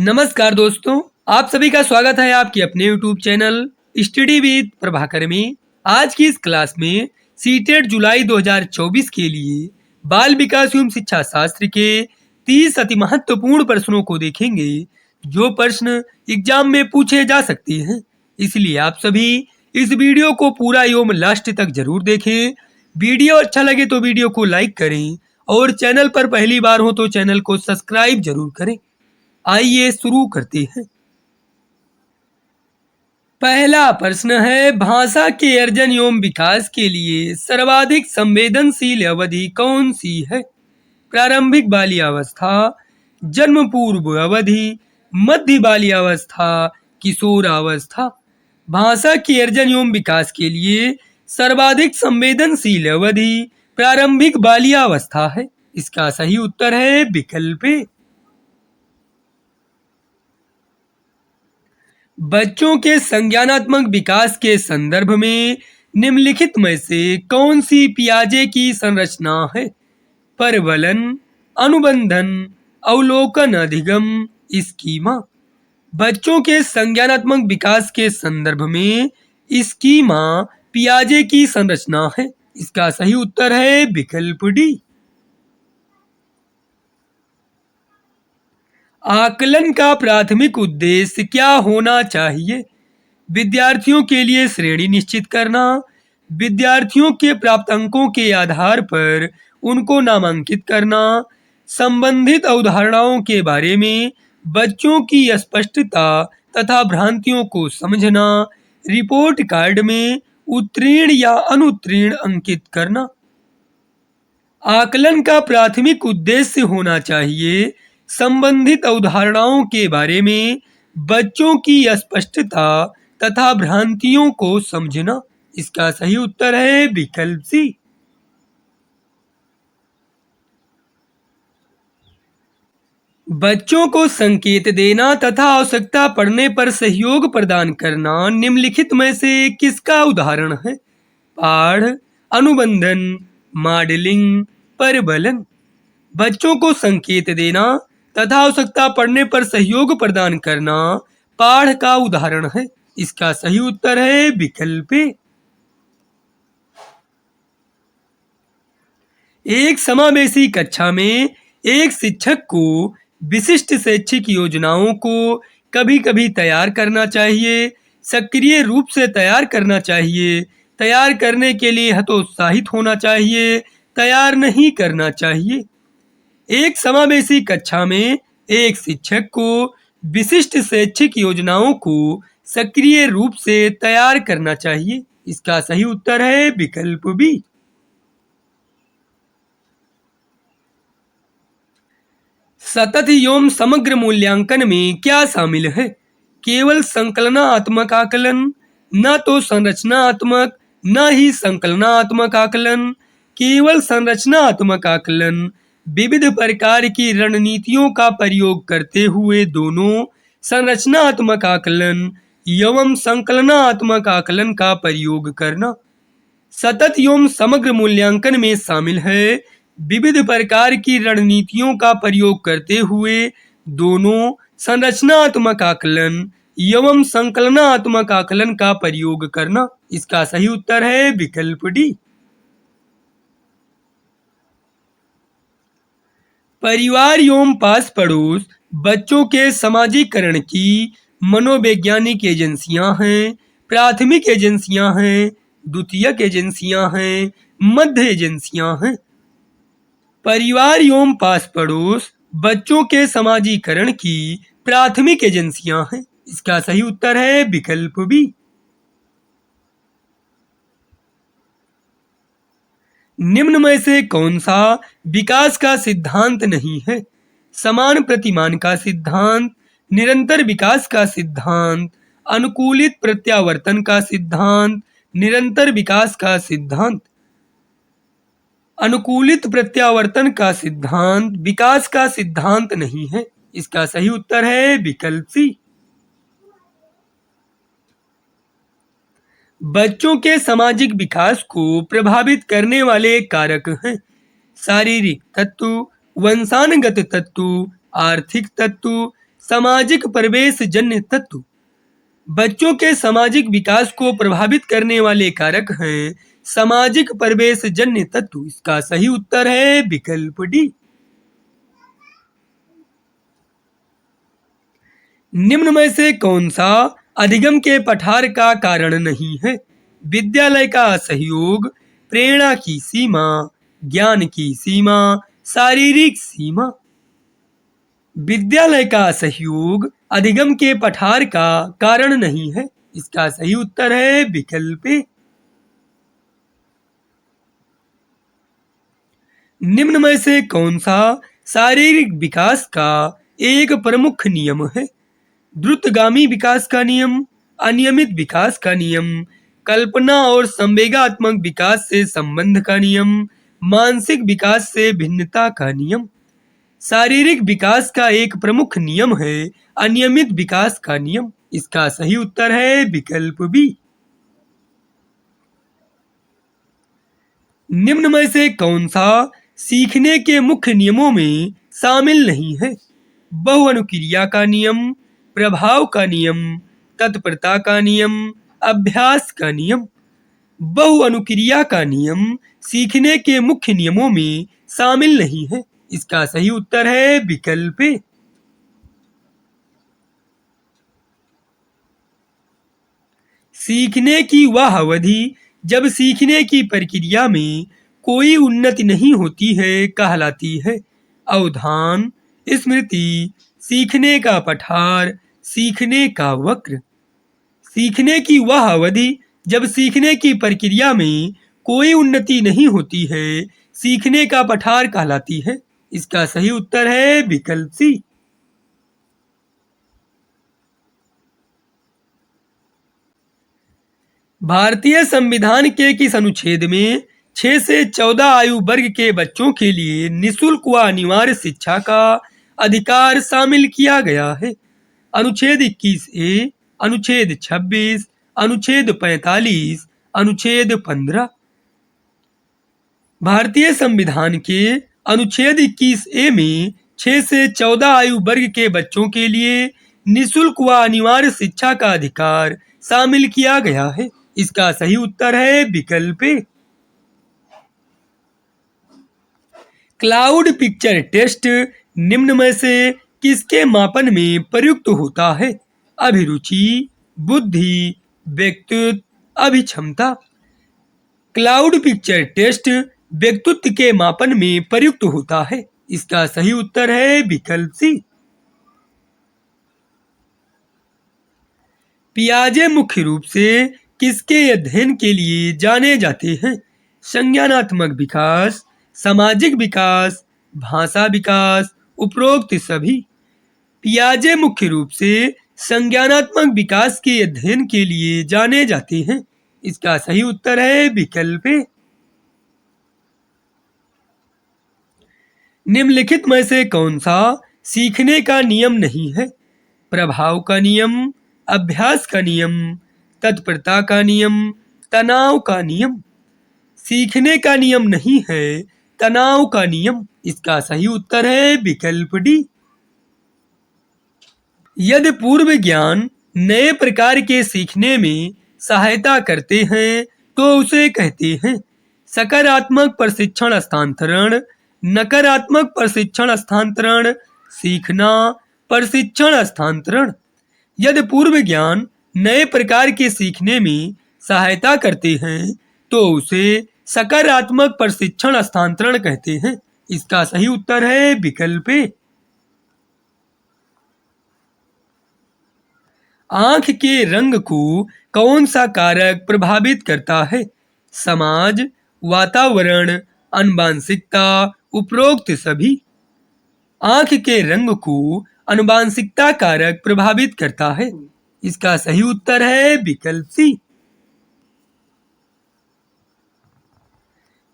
नमस्कार दोस्तों, आप सभी का स्वागत है आपके अपने YouTube channel study with Prabhakar में। आज की इस क्लास में सीटेट जुलाई 2024 के लिए बाल विकास एवं शिक्षा शास्त्र के 30 अति महत्वपूर्ण प्रश्नों को देखेंगे, जो प्रश्न एग्जाम में पूछे जा सकते हैं। इसलिए आप सभी इस वीडियो को पूरा एवं लास्ट तक जरूर देखें। वीडियो अच्छा लगे तो वीडियो को लाइक करें और चैनल पर पहली बार हो तो चैनल को सब्सक्राइब जरूर करें। आइए शुरू करते हैं। पहला प्रश्न है, भाषा के अर्जन एवं विकास के लिए सर्वाधिक संवेदनशील अवधि कौन सी है? प्रारंभिक बाल्यावस्था, जन्म पूर्व अवधि, मध्य बाल्यावस्था, किशोरावस्था। भाषा के अर्जन एवं विकास के लिए सर्वाधिक संवेदनशील अवधि प्रारंभिक बाल्यावस्था है। इसका सही उत्तर है विकल्प ए। बच्चों के संज्ञानात्मक विकास के संदर्भ में निम्नलिखित में से कौन सी पियाजे की संरचना है? परवलन, अनुबंधन, अवलोकन अधिगम, स्कीमा। बच्चों के संज्ञानात्मक विकास के संदर्भ में स्कीमा पियाजे की संरचना है। इसका सही उत्तर है विकल्प डी। आकलन का प्राथमिक उद्देश्य क्या होना चाहिए? विद्यार्थियों के लिए श्रेणी निश्चित करना, विद्यार्थियों के प्राप्त अंकों के आधार पर उनको नामांकित करना, संबंधित अवधारणाओं के बारे में बच्चों की स्पष्टता तथा भ्रांतियों को समझना, रिपोर्ट कार्ड में उत्तीर्ण या अनुत्तीर्ण अंकित करना। आकलन का प्राथमिक उद्देश्य होना चाहिए संबंधित अवधारणाओं के बारे में बच्चों की स्पष्टता तथा भ्रांतियों को समझना। इसका सही उत्तर है विकल्प सी। बच्चों को संकेत देना तथा आवश्यकता पड़ने पर सहयोग प्रदान करना निम्नलिखित में से किसका उदाहरण है? पाठ, अनुबंधन, मॉडलिंग, परवलन। बच्चों को संकेत देना तथा आवश्यकता पड़ने पर सहयोग प्रदान करना पाठ का उदाहरण है। इसका सही उत्तर है विकल्प ए। एक समावेशी कक्षा में एक शिक्षक को विशिष्ट शैक्षिक योजनाओं को कभी कभी तैयार करना चाहिए, सक्रिय रूप से तैयार करना चाहिए, तैयार करने के लिए हतोत्साहित होना चाहिए, तैयार नहीं करना चाहिए। एक समावेशी कक्षा में एक शिक्षक को विशिष्ट शैक्षिक योजनाओं को सक्रिय रूप से तैयार करना चाहिए। इसका सही उत्तर है विकल्प बी। सतत एवं समग्र मूल्यांकन में क्या शामिल है? केवल संकलनात्मक आकलन, न तो संरचनात्मक न ही संकलनात्मक आकलन, केवल संरचनात्मक आकलन, विविध प्रकार की रणनीतियों का प्रयोग करते हुए दोनों संरचनात्मक आकलन एवं संकलनात्मक आकलन का प्रयोग करना। सतत एवं समग्र मूल्यांकन में शामिल है विविध प्रकार की रणनीतियों का प्रयोग करते हुए दोनों संरचनात्मक आकलन एवं संकलनात्मक आकलन का प्रयोग करना। इसका सही उत्तर है विकल्प डी। परिवार एवं पास पड़ोस बच्चों के समाजीकरण की मनोवैज्ञानिक एजेंसियां हैं, प्राथमिक एजेंसियां हैं, द्वितीयक एजेंसियां हैं, मध्य एजेंसियां हैं। परिवार एवं पास पड़ोस बच्चों के समाजीकरण की प्राथमिक एजेंसियां हैं। इसका सही उत्तर है विकल्प बी। निम्न में से कौन सा विकास का सिद्धांत नहीं है? समान प्रतिमान का सिद्धांत, निरंतर विकास का सिद्धांत, अनुकूलित प्रत्यावर्तन का सिद्धांत, निरंतर विकास का सिद्धांत। अनुकूलित प्रत्यावर्तन का सिद्धांत विकास का सिद्धांत नहीं है। इसका सही उत्तर है विकल्प सी। बच्चों के सामाजिक विकास को प्रभावित करने वाले कारक हैं शारीरिक तत्व, वंशानुगत तत्व, आर्थिक तत्व, सामाजिक परिवेश जन्य तत्व बच्चों के सामाजिक विकास को प्रभावित करने वाले कारक हैं सामाजिक परिवेश जन्य तत्व। इसका सही उत्तर है विकल्प डी। निम्न में से कौन सा अधिगम के पठार का कारण नहीं है? विद्यालय का सहयोग, प्रेरणा की सीमा, ज्ञान की सीमा, शारीरिक सीमा। विद्यालय का सहयोग अधिगम के पठार का कारण नहीं है। इसका सही उत्तर है विकल्प ए। निम्न में से कौन सा शारीरिक विकास का एक प्रमुख नियम है? द्रुतगामी विकास का नियम, अनियमित विकास का नियम, कल्पना और संवेगात्मक विकास से संबंध का नियम, मानसिक विकास से भिन्नता का नियम। शारीरिक विकास का एक प्रमुख नियम है अनियमित विकास का नियम। इसका सही उत्तर है विकल्प बी। निम्न में से कौन सा सीखने के मुख्य नियमों में शामिल नहीं है? बहुअनुक्रिया का नियम, प्रभाव का नियम, तत्परता का नियम, अभ्यास का नियम। बहुअनुक्रिया का नियम सीखने के मुख्य नियमों में शामिल नहीं है। इसका सही उत्तर है विकल्प ए। सीखने की वह अवधि जब सीखने की प्रक्रिया में कोई उन्नति नहीं होती है कहलाती है अवधान, स्मृति, सीखने का पठार, सीखने का वक्र। सीखने की वह अवधि जब सीखने की प्रक्रिया में कोई उन्नति नहीं होती है सीखने का पठार कहलाती है। इसका सही उत्तर है विकल्प सी। भारतीय संविधान के किस अनुच्छेद में 6 से 14 आयु वर्ग के बच्चों के लिए निःशुल्क व अनिवार्य शिक्षा का अधिकार शामिल किया गया है? अनुच्छेद 21 ए, अनुच्छेद 26, अनुच्छेद 45, अनुच्छेद 15। भारतीय संविधान के अनुच्छेद 21 ए में 6 से 14 आयु वर्ग के बच्चों के लिए निःशुल्क व अनिवार्य शिक्षा का अधिकार शामिल किया गया है। इसका सही उत्तर है विकल्प ए। क्लाउड पिक्चर टेस्ट निम्न में से किसके मापन में प्रयुक्त होता है? अभिरुचि, बुद्धि, व्यक्तित्व, अभिक्षमता। क्लाउड पिक्चर टेस्ट व्यक्तित्व के मापन में प्रयुक्त होता है। इसका सही उत्तर है विकल्प सी। पियाजे मुख्य रूप से किसके अध्ययन के लिए जाने जाते हैं? संज्ञानात्मक विकास, सामाजिक विकास, भाषा विकास, उपरोक्त सभी। पियाजे मुख्य रूप से संज्ञानात्मक विकास के अध्ययन के लिए जाने जाते हैं। इसका सही उत्तर है विकल्प ए। निम्नलिखित में से कौन सा सीखने का नियम नहीं है? प्रभाव का नियम, अभ्यास का नियम, तत्परता का नियम, तनाव का नियम। सीखने का नियम नहीं है तनाव का नियम। इसका सही उत्तर है विकल्प डी। यदि पूर्व ज्ञान नए प्रकार के सीखने में सहायता करते हैं तो उसे कहते हैं सकारात्मक प्रशिक्षण हस्तांतरण, नकारात्मक प्रशिक्षण हस्तांतरण, सीखना, प्रशिक्षण हस्तांतरण। यदि पूर्व ज्ञान नए प्रकार के सीखने में सहायता करते हैं तो उसे सकारात्मक प्रशिक्षण हस्तांतरण कहते हैं। इसका सही उत्तर है विकल्प ए। आंख के रंग को कौन सा कारक प्रभावित करता है? समाज, वातावरण, आनुवंशिकता, उपरोक्त सभी। आंख के रंग को आनुवंशिकता कारक प्रभावित करता है। इसका सही उत्तर है विकल्प सी।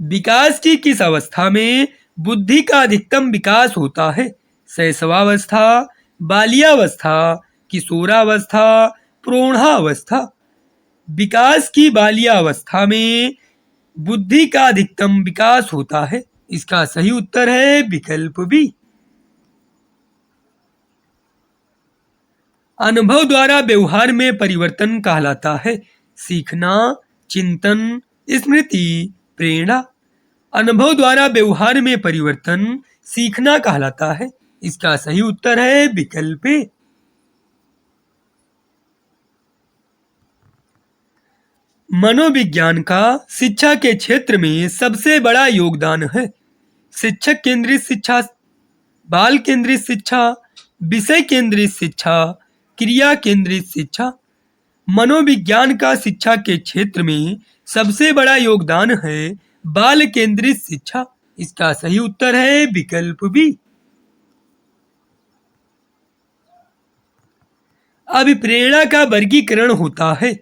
विकास की किस अवस्था में बुद्धि का अधिकतम विकास होता है? शैशवावस्था, बाल्यावस्था, किशोरावस्था, प्रौढ़ावस्था। विकास की बाल्यावस्था में बुद्धि का अधिकतम विकास होता है। इसका सही उत्तर है विकल्प बी। अनुभव द्वारा व्यवहार में परिवर्तन कहलाता है सीखना, चिंतन, स्मृति, प्रेरणा। अनुभव द्वारा व्यवहार में परिवर्तन सीखना कहलाता है। इसका सही उत्तर है विकल्प ए। मनोविज्ञान का शिक्षा के क्षेत्र में सबसे बड़ा योगदान है शिक्षक केंद्रित शिक्षा, बाल केंद्रित शिक्षा, विषय केंद्रित शिक्षा, क्रिया केंद्रित शिक्षा। मनोविज्ञान का शिक्षा के क्षेत्र में सबसे बड़ा योगदान है बाल केंद्रित शिक्षा। इसका सही उत्तर है विकल्प बी। अभिप्रेरणा का वर्गीकरण होता है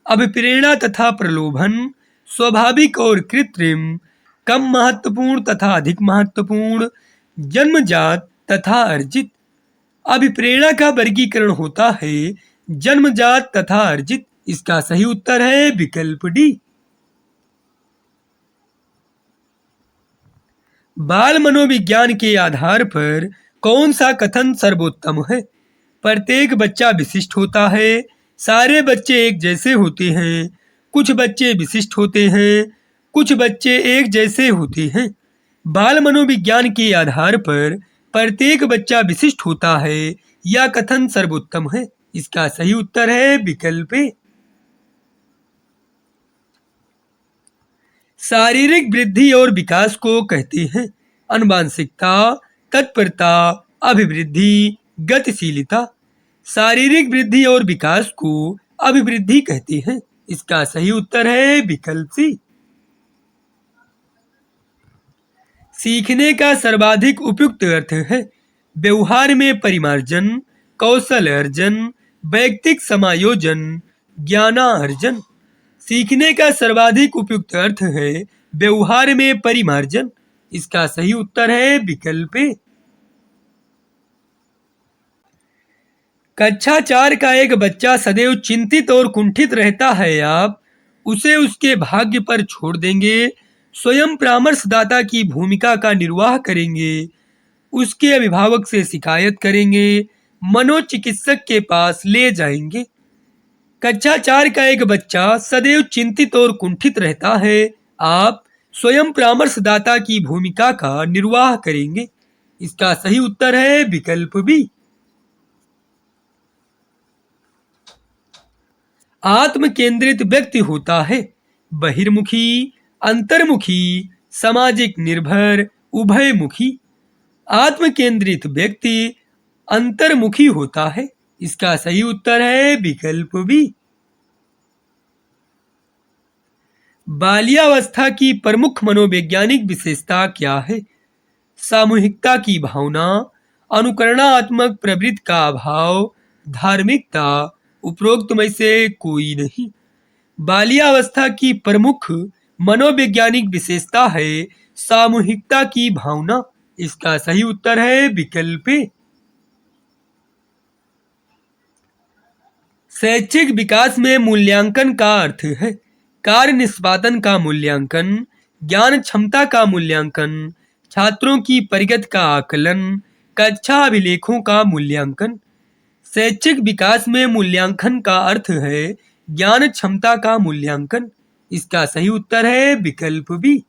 अभिप्रेरणा तथा प्रलोभन, स्वाभाविक और कृत्रिम, कम महत्वपूर्ण तथा अधिक महत्वपूर्ण, जन्मजात तथा अर्जित। अभिप्रेरणा का वर्गीकरण होता है जन्मजात तथा अर्जित। इसका सही उत्तर है विकल्प डी। बाल मनोविज्ञान के आधार पर कौन सा कथन सर्वोत्तम है? प्रत्येक बच्चा विशिष्ट होता है, सारे बच्चे एक जैसे होते हैं, कुछ बच्चे विशिष्ट होते हैं, कुछ बच्चे एक जैसे होते हैं। बाल मनोविज्ञान के आधार पर प्रत्येक बच्चा विशिष्ट होता है, यह कथन सर्वोत्तम है। इसका सही उत्तर है विकल्प ए। शारीरिक वृद्धि और विकास को कहते हैं अनुवांशिकता, तत्परता, अभिवृद्धि, गतिशीलता। शारीरिक वृद्धि और विकास को अभिवृद्धि कहते हैं। इसका सही उत्तर है विकल्प सी। सीखने का सर्वाधिक उपयुक्त अर्थ है व्यवहार में परिमार्जन, कौशल अर्जन, वैयक्तिक समायोजन, ज्ञानार्जन। सीखने का सर्वाधिक उपयुक्त अर्थ है व्यवहार में परिमार्जन। इसका सही उत्तर है विकल्प ए। कक्षा 4 का एक बच्चा सदैव चिंतित और कुंठित रहता है, आप उसे उसके भाग्य पर छोड़ देंगे, स्वयं परामर्शदाता की भूमिका का निर्वाह करेंगे, उसके अभिभावक से शिकायत करेंगे, मनोचिकित्सक के पास ले जाएंगे। कक्षा 4 का एक बच्चा सदैव चिंतित और कुंठित रहता है, आप स्वयं परामर्शदाता की भूमिका का निर्वाह करेंगे। इसका सही उत्तर है विकल्प बी। आत्म केंद्रित व्यक्ति होता है बहिर्मुखी, अंतर्मुखी, सामाजिक निर्भर, उभयमुखी। आत्म केंद्रित व्यक्ति अंतर्मुखी होता है। इसका सही उत्तर है विकल्प बी। बाल्यावस्था की प्रमुख मनोवैज्ञानिक विशेषता क्या है? सामूहिकता की भावना, अनुकरणात्मक प्रवृत्ति का अभाव, धार्मिकता, उपरोक्त में से कोई नहीं। बाल्यावस्था की प्रमुख मनोवैज्ञानिक विशेषता है सामूहिकता की भावना। इसका सही उत्तर है विकल्प ए। शैक्षिक विकास में मूल्यांकन का अर्थ है कार्य निष्पादन का मूल्यांकन, ज्ञान क्षमता का मूल्यांकन, छात्रों की प्रगति का आकलन, कक्षा अभिलेखों का मूल्यांकन। शैक्षिक विकास में मूल्यांकन का अर्थ है ज्ञान क्षमता का मूल्यांकन। इसका सही उत्तर है विकल्प बी।